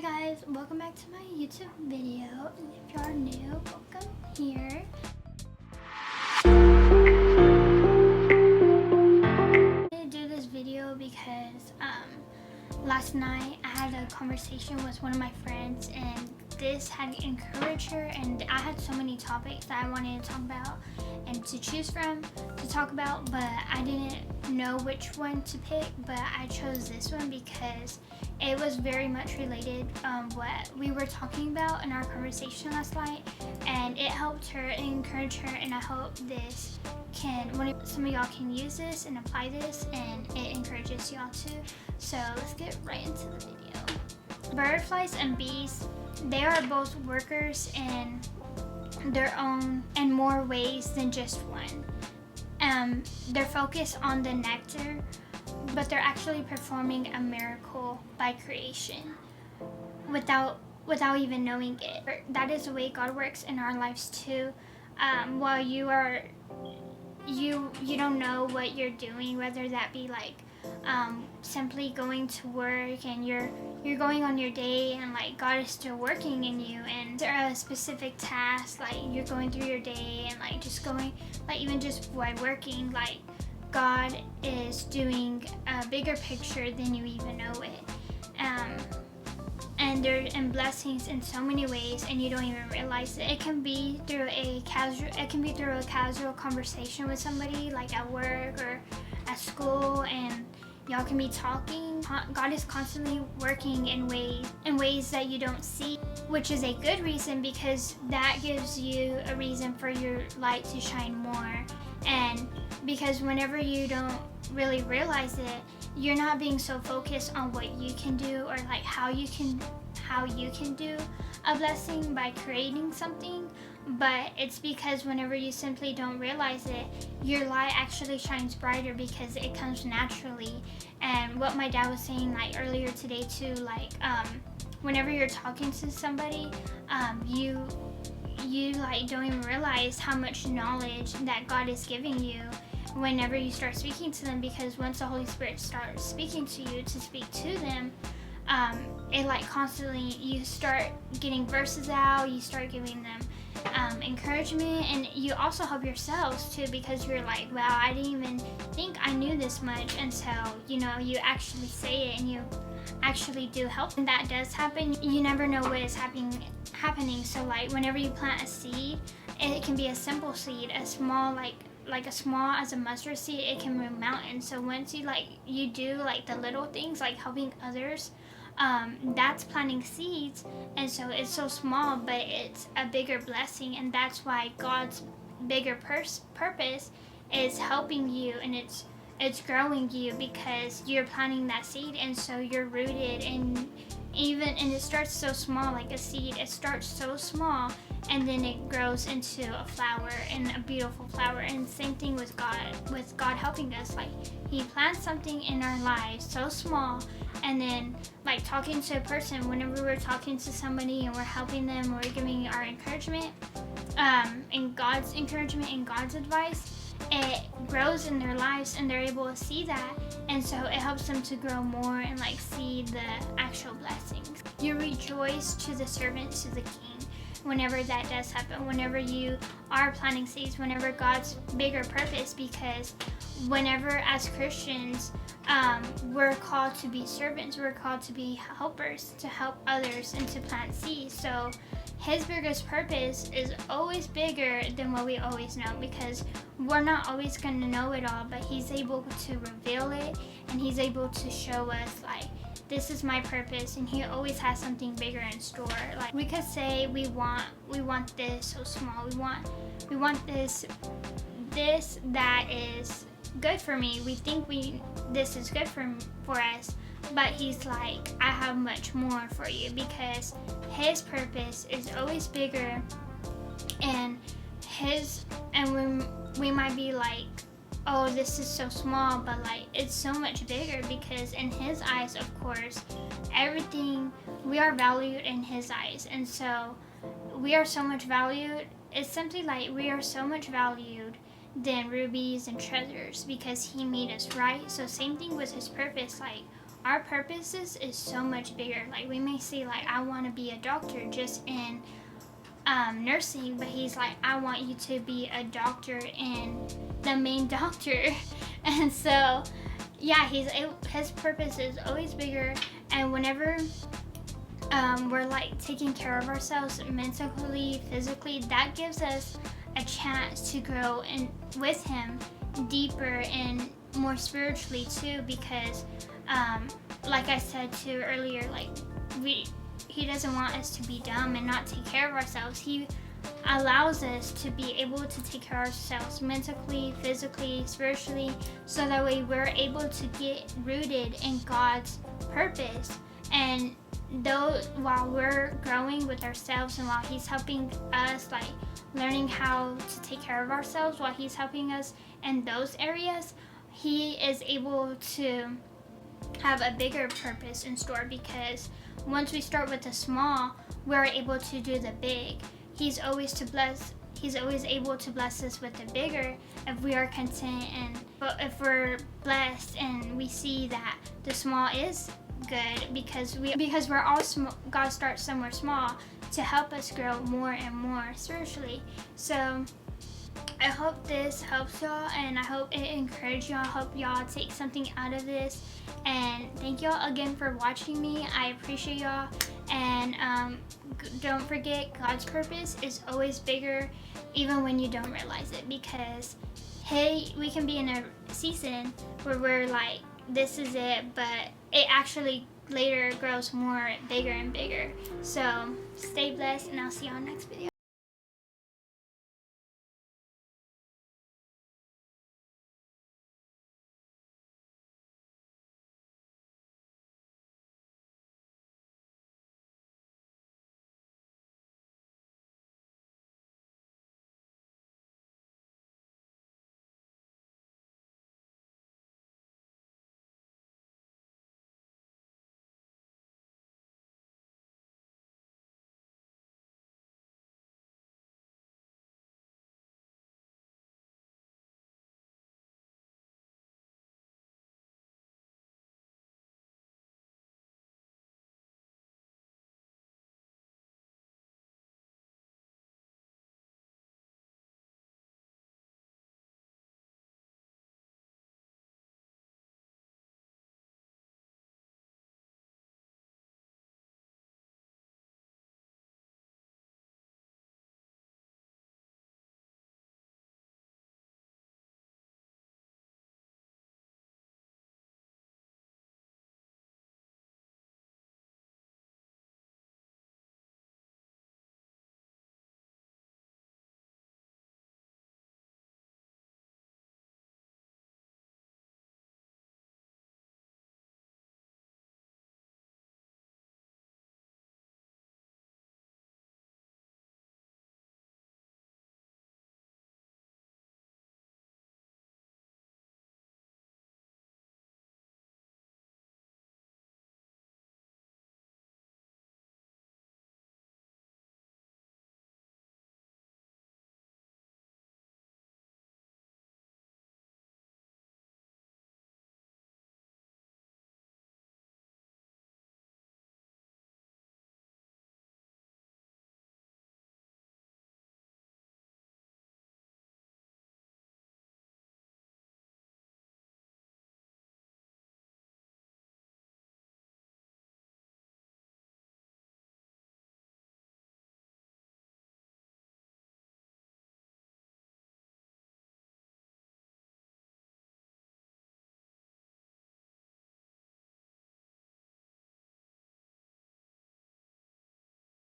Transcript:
Hi guys, welcome back to my YouTube video. If you are new, welcome here. I do this video because last night I had a conversation with one of my friends, and this had encouraged her, and I had so many topics that I wanted to talk about and to choose from to talk about, but I didn't know which one to pick. But I chose this one because it was very much related what we were talking about in our conversation last night, and it helped her and encouraged her, and I hope this some of y'all can use this and apply this, and it encourages y'all too. So let's get right into the video. Butterflies and bees, they are both workers in their own and more ways than just one. They're focused on the nectar, but they're actually performing a miracle by creation without even knowing it. That is the way God works in our lives too. While you don't know what you're doing, whether that be like simply going to work and you're going on your day, and like God is still working in you, and there are a specific task, like you're going through your day and like just going, like even just by working, like God is doing a bigger picture than you even know it. And they're in blessings in so many ways, and you don't even realize it. It can be through a casual conversation with somebody, like at work or at school, and y'all can be talking. God is constantly working in ways that you don't see, which is a good reason, because that gives you a reason for your light to shine more. And because whenever you don't really realize it, you're not being so focused on what you can do, or like how you can do a blessing by creating something, but it's because whenever you simply don't realize it, your light actually shines brighter because it comes naturally. And what my dad was saying like earlier today too, like whenever you're talking to somebody, you like don't even realize how much knowledge that God is giving you whenever you start speaking to them, because once the Holy Spirit starts speaking to you to speak to them, it like constantly, you start getting verses out, you start giving them encouragement, and you also help yourselves too, because you're like, wow, I didn't even think I knew this much, and so you actually say it and you actually do help. And that does happen. You never know what is happening. So like whenever you plant a seed, it can be a simple seed, a small like as small as a mustard seed, it can move mountains. So once you do like the little things, like helping others, that's planting seeds, and so it's so small, but it's a bigger blessing. And that's why God's bigger purpose is helping you, and it's growing you, because you're planting that seed, and so you're rooted. And it starts so small, like a seed, it starts so small, and then it grows into a flower, and a beautiful flower. And same thing with God helping us. Like he plants something in our lives so small, and then like talking to a person, whenever we're talking to somebody and we're helping them, we're giving our encouragement, and God's encouragement and God's advice, it grows in their lives, and they're able to see that, and so it helps them to grow more and like see the actual blessings. You rejoice to the servant, to the king, whenever that does happen, whenever you are planting seeds, whenever God's bigger purpose, because whenever as Christians, we're called to be servants, we're called to be helpers, to help others and to plant seeds. So his biggest purpose is always bigger than what we always know, because we're not always going to know it all, but he's able to reveal it, and he's able to show us like, this is my purpose, and he always has something bigger in store. Like we could say we want this so small, we want this that is good for me, we think this is good for us, but he's like, I have much more for you, because his purpose is always bigger. And when we might be like, oh, this is so small, but like it's so much bigger, because in his eyes, of course, everything, we are valued in his eyes, and so we are so much valued. It's simply like we are so much valued than rubies and treasures, because he made us, right? So same thing with his purpose, like our purposes is so much bigger. Like, we may say, like, I want to be a doctor just in nursing, but he's like, I want you to be a doctor and the main doctor. And so, yeah, his purpose is always bigger. And whenever we're like taking care of ourselves mentally, physically, that gives us a chance to grow with him deeper and more spiritually too, because like I said too earlier, like he doesn't want us to be dumb and not take care of ourselves. He allows us to be able to take care of ourselves mentally, physically, spiritually, so that way we're able to get rooted in God's purpose. And though while we're growing with ourselves and while he's helping us, like learning how to take care of ourselves, while he's helping us in those areas, he is able to have a bigger purpose in store, because once we start with the small, we're able to do the big. He's always able to bless us with the bigger if we are content, and if we're blessed and we see that the small is good, because we're all small. God starts somewhere small to help us grow more and more spiritually. So I hope this helps y'all, and I hope it encourages y'all. I hope y'all take something out of this. And thank y'all again for watching me. I appreciate y'all. And don't forget, God's purpose is always bigger, even when you don't realize it. Because, hey, we can be in a season where we're like, this is it, but it actually later grows more bigger and bigger. So stay blessed, and I'll see y'all next video.